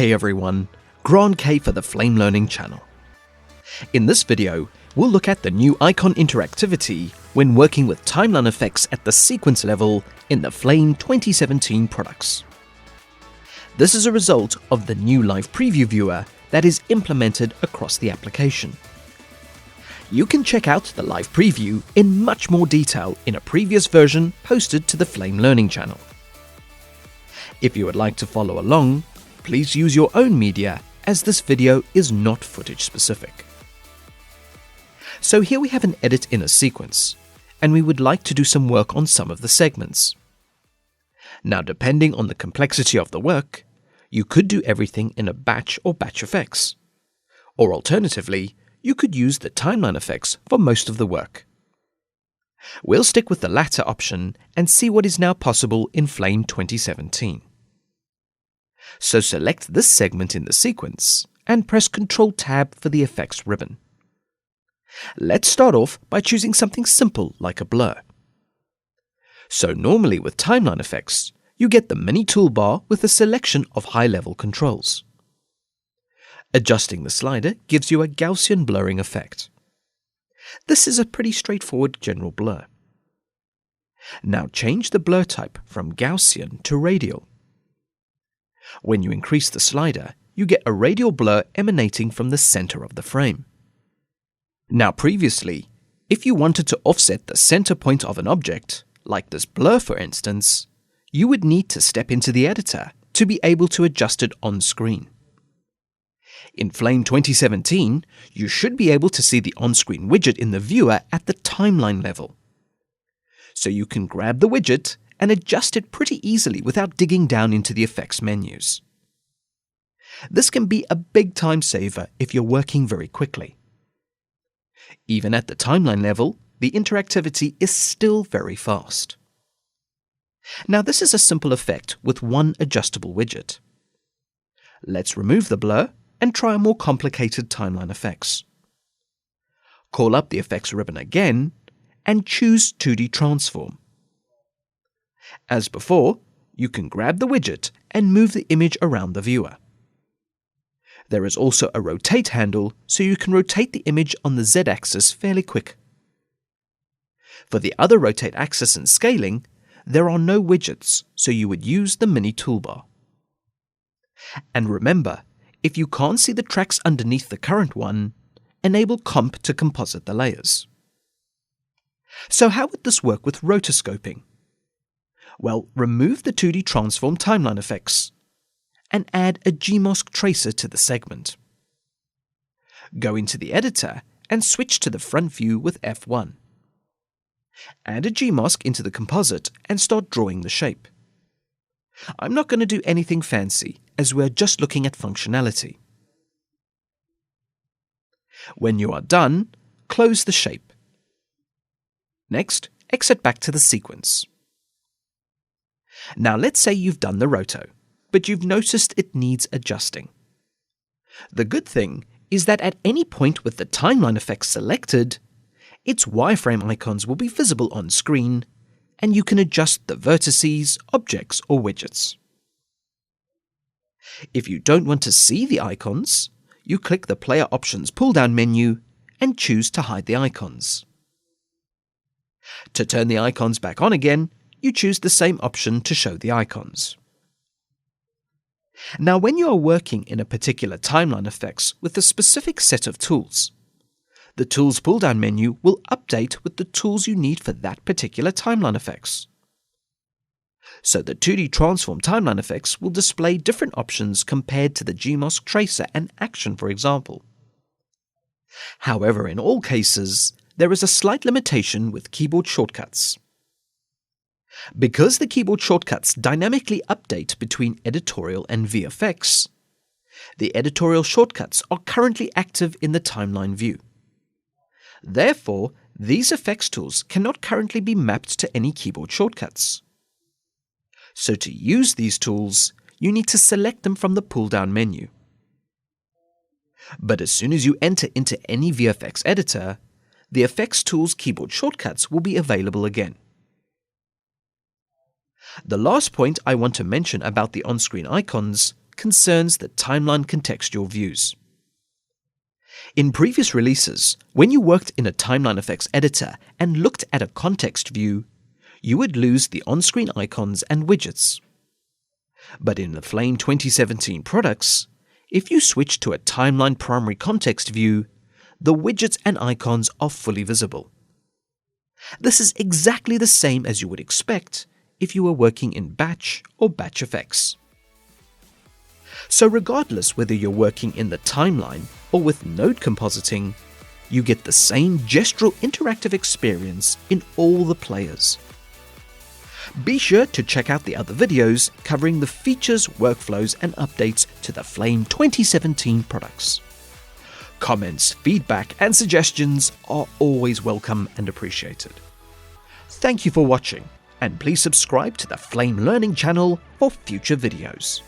Hey everyone, Grand K for the Flame Learning channel. In this video, we'll look at the new icon interactivity when working with TimelineFX at the sequence level in the Flame 2017 products. This is a result of the new live preview viewer that is implemented across the application. You can check out the live preview in much more detail in a previous version posted to the Flame Learning channel. If you would like to follow along, please use your own media as this video is not footage specific. So here we have an edit in a sequence, and we would like to do some work on some of the segments. Now, depending on the complexity of the work, you could do everything in a batch or batch effects. Or alternatively, you could use the TimelineFX for most of the work. We'll stick with the latter option and see what is now possible in Flame 2017. So select this segment in the sequence and press Ctrl-Tab for the effects ribbon. Let's start off by choosing something simple like a blur. So normally with TimelineFX, you get the mini toolbar with a selection of high-level controls. Adjusting the slider gives you a Gaussian blurring effect. This is a pretty straightforward general blur. Now change the blur type from Gaussian to radial. When you increase the slider, you get a radial blur emanating from the center of the frame. Now previously, if you wanted to offset the center point of an object, like this blur for instance, you would need to step into the editor to be able to adjust it on screen. In Flame 2017, you should be able to see the on-screen widget in the viewer at the timeline level. So you can grab the widget and adjust it pretty easily without digging down into the effects menus. This can be a big time saver if you're working very quickly. Even at the timeline level, the interactivity is still very fast. Now this is a simple effect with one adjustable widget. Let's remove the blur and try a more complicated timeline effects. Call up the effects ribbon again and choose 2D transform. As before, you can grab the widget and move the image around the viewer. There is also a rotate handle, so you can rotate the image on the Z-axis fairly quick. For the other rotate axis and scaling, there are no widgets, so you would use the mini toolbar. And remember, if you can't see the tracks underneath the current one, enable Comp to composite the layers. So how would this work with rotoscoping? Well, remove the 2D transform TimelineFX and add a Gmask tracer to the segment. Go into the editor and switch to the front view with F1. Add a Gmask into the composite and start drawing the shape. I'm not going to do anything fancy as we're just looking at functionality. When you are done, close the shape. Next, exit back to the sequence. Now let's say you've done the roto, but you've noticed it needs adjusting. The good thing is that at any point with the TimelineFX selected, its wireframe icons will be visible on screen, and you can adjust the vertices, objects, or widgets. If you don't want to see the icons, you click the Player Options pull-down menu and choose to hide the icons. To turn the icons back on again, you choose the same option to show the icons. Now, when you are working in a particular TimelineFX with a specific set of tools, the Tools pull-down menu will update with the tools you need for that particular TimelineFX. So the 2D Transform TimelineFX will display different options compared to the Gmask Tracer and Action, for example. However, in all cases, there is a slight limitation with keyboard shortcuts. Because the keyboard shortcuts dynamically update between editorial and VFX, the editorial shortcuts are currently active in the timeline view. Therefore, these effects tools cannot currently be mapped to any keyboard shortcuts. So to use these tools, you need to select them from the pull-down menu. But as soon as you enter into any VFX editor, the effects tools keyboard shortcuts will be available again. The last point I want to mention about the on-screen icons concerns the timeline contextual views. In previous releases, when you worked in a TimelineFX editor and looked at a context view, you would lose the on-screen icons and widgets. But in the Flame 2017 products, if you switch to a timeline primary context view, the widgets and icons are fully visible. This is exactly the same as you would expect if you were working in Batch or BatchFX. So regardless whether you're working in the timeline or with node compositing, you get the same gestural interactive experience in all the players. Be sure to check out the other videos covering the features, workflows, and updates to the Flame 2017 products. Comments, feedback, and suggestions are always welcome and appreciated. Thank you for watching, and please subscribe to the Flame Learning channel for future videos.